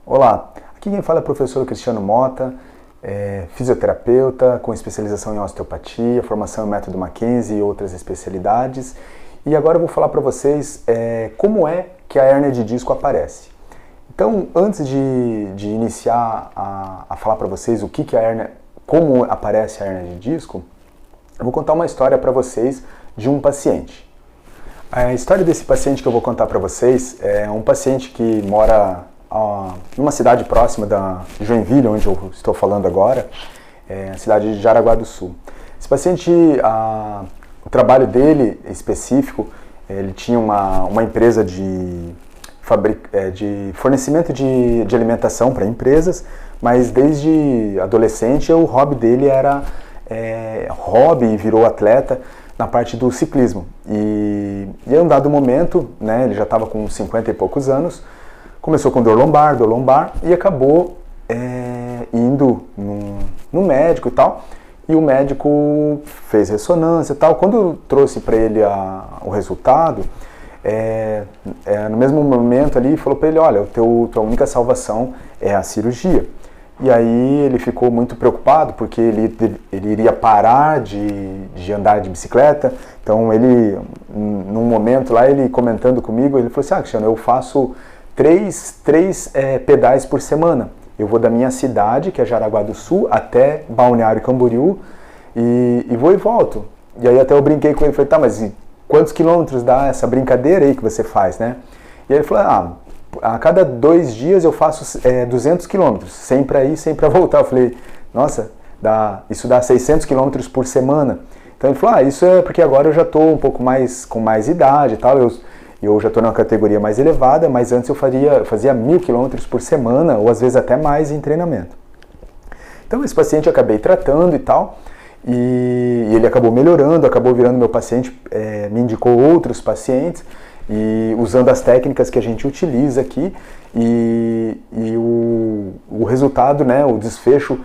Olá, aqui quem fala é o professor Cristiano Mota, fisioterapeuta com especialização em osteopatia, formação em método Mackenzie e outras especialidades. E agora eu vou falar para vocês como é que a hérnia de disco aparece. Então, antes de iniciar a falar para vocês o que é a hérnia, como aparece a hérnia de disco, eu vou contar uma história para vocês de um paciente. A história desse paciente que eu vou contar para vocês é um paciente que mora numa cidade próxima da Joinville, onde eu estou falando agora, a cidade de Jaraguá do Sul. Esse paciente, o trabalho dele específico, ele tinha uma empresa de fornecimento de alimentação para empresas, mas desde adolescente o hobby dele era hobby e virou atleta na parte do ciclismo. E em um dado momento, né, ele já estava com 50 e poucos anos, começou com dor lombar e acabou indo no médico e tal. E o médico fez ressonância e tal. Quando trouxe para ele o resultado, no mesmo momento ali, falou para ele: olha, tua única salvação é a cirurgia. E aí ele ficou muito preocupado, porque ele iria parar de andar de bicicleta. Então ele, num momento lá, ele comentando comigo, ele falou assim: Cristiano, eu faço três pedais por semana. Eu vou da minha cidade, que é Jaraguá do Sul, até Balneário Camboriú, e vou e volto. E aí até eu brinquei com ele, falei: tá, mas quantos quilômetros dá essa brincadeira aí que você faz, né? E aí ele falou: a cada 2 dias eu faço 200 quilômetros, sempre para ir, sempre para voltar. Eu falei: nossa, isso dá 600 quilômetros por semana. Então ele falou: isso é porque agora eu já estou um pouco mais com mais idade e tal, eu já estou numa categoria mais elevada, mas antes eu fazia 1000 quilômetros por semana, ou às vezes até mais em treinamento. Então esse paciente eu acabei tratando e tal, e ele acabou melhorando, acabou virando meu paciente, me indicou outros pacientes, e usando as técnicas que a gente utiliza aqui, e o resultado, né, o desfecho,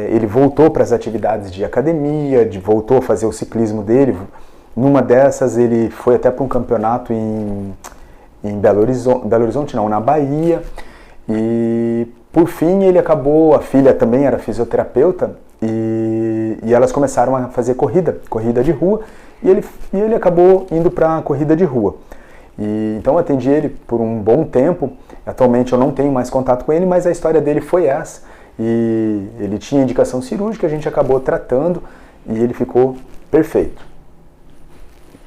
ele voltou para as atividades de academia, voltou a fazer o ciclismo dele. Numa dessas ele foi até para um campeonato em Belo Horizonte, não, na Bahia, e por fim ele acabou, a filha também era fisioterapeuta, e elas começaram a fazer corrida de rua, e ele acabou indo para a corrida de rua. E então eu atendi ele por um bom tempo. Atualmente eu não tenho mais contato com ele, mas a história dele foi essa, e ele tinha indicação cirúrgica, a gente acabou tratando e ele ficou perfeito.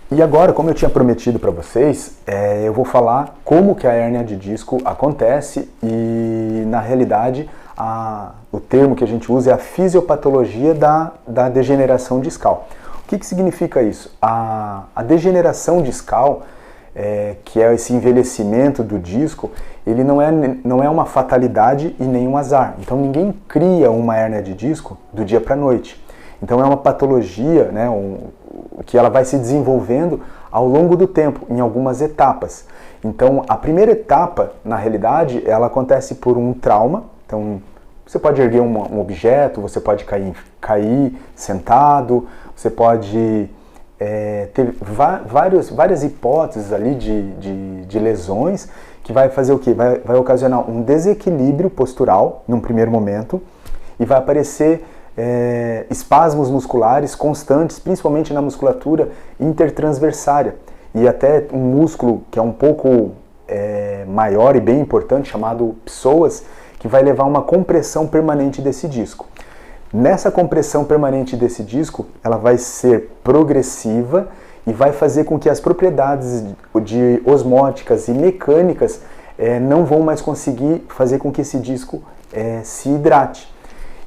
E agora, como eu tinha prometido para vocês, eu vou falar como que a hérnia de disco acontece, e na realidade o termo que a gente usa é a fisiopatologia da degeneração discal. O que significa isso? A degeneração discal, que é esse envelhecimento do disco, ele não é uma fatalidade e nem um azar. Então ninguém cria uma hérnia de disco do dia para a noite. Então é uma patologia, né, que ela vai se desenvolvendo ao longo do tempo, em algumas etapas. Então a primeira etapa, na realidade, ela acontece por um trauma. Então você pode erguer um objeto, você pode cair sentado, você pode ter várias hipóteses ali de lesões, que vai fazer o quê? Vai ocasionar um desequilíbrio postural num primeiro momento, e vai aparecer espasmos musculares constantes, principalmente na musculatura intertransversária, e até um músculo que é um pouco maior e bem importante, chamado psoas, que vai levar a uma compressão permanente desse disco. Nessa compressão permanente desse disco, ela vai ser progressiva e vai fazer com que as propriedades de osmóticas e mecânicas não vão mais conseguir fazer com que esse disco se hidrate.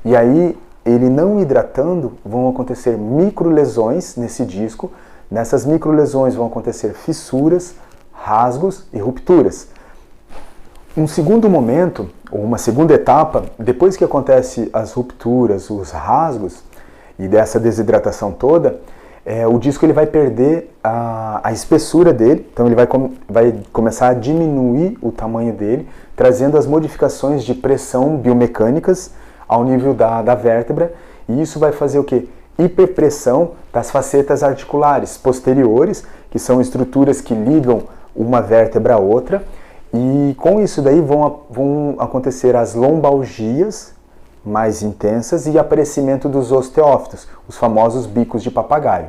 E aí, ele não hidratando, vão acontecer microlesões nesse disco. Nessas microlesões vão acontecer fissuras, rasgos e rupturas. Um segundo momento, ou uma segunda etapa, depois que acontece as rupturas, os rasgos e dessa desidratação toda, o disco ele vai perder a espessura dele. Então ele vai começar a diminuir o tamanho dele, trazendo as modificações de pressão biomecânicas ao nível da vértebra, e isso vai fazer o quê? Hiperpressão das facetas articulares posteriores, que são estruturas que ligam uma vértebra a outra, E com isso daí vão acontecer as lombalgias mais intensas e aparecimento dos osteófitos, os famosos bicos de papagaio.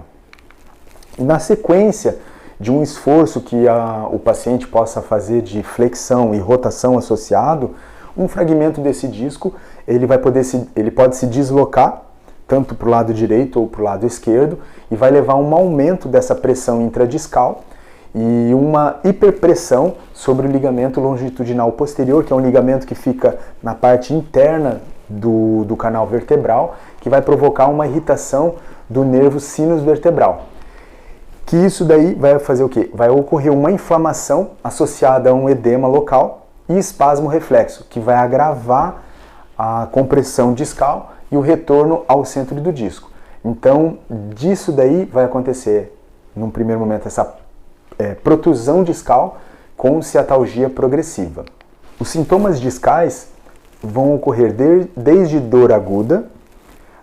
E na sequência de um esforço que o paciente possa fazer de flexão e rotação associado, um fragmento desse disco ele pode se deslocar tanto para o lado direito ou para o lado esquerdo e vai levar a um aumento dessa pressão intradiscal e uma hiperpressão sobre o ligamento longitudinal posterior, que é um ligamento que fica na parte interna do canal vertebral, que vai provocar uma irritação do nervo sinus vertebral. Que isso daí vai fazer o quê? Vai ocorrer uma inflamação associada a um edema local e espasmo reflexo, que vai agravar a compressão discal e o retorno ao centro do disco. Então, disso daí vai acontecer, num primeiro momento, essa protusão discal com ciatalgia progressiva. Os sintomas discais vão ocorrer desde dor aguda,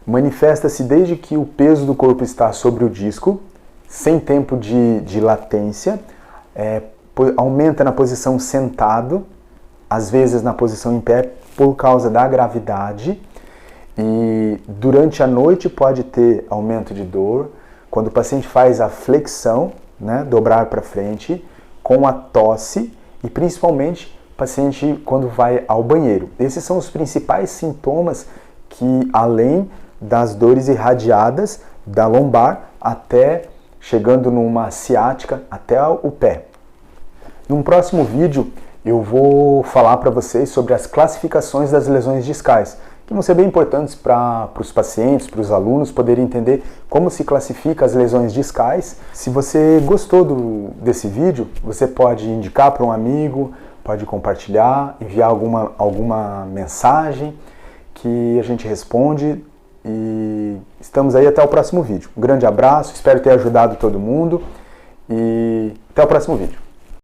manifesta-se desde que o peso do corpo está sobre o disco, sem tempo de latência, aumenta na posição sentado, às vezes na posição em pé, por causa da gravidade, e durante a noite pode ter aumento de dor, quando o paciente faz a flexão, né, dobrar para frente, com a tosse e principalmente o paciente quando vai ao banheiro. Esses são os principais sintomas que, além das dores irradiadas da lombar até chegando numa ciática até o pé. Num próximo vídeo eu vou falar para vocês sobre as classificações das lesões discais, que vão ser bem importantes para os pacientes, para os alunos poderem entender como se classifica as lesões discais. Se você gostou desse vídeo, você pode indicar para um amigo, pode compartilhar, enviar alguma mensagem que a gente responde. E estamos aí até o próximo vídeo. Um grande abraço, espero ter ajudado todo mundo e até o próximo vídeo.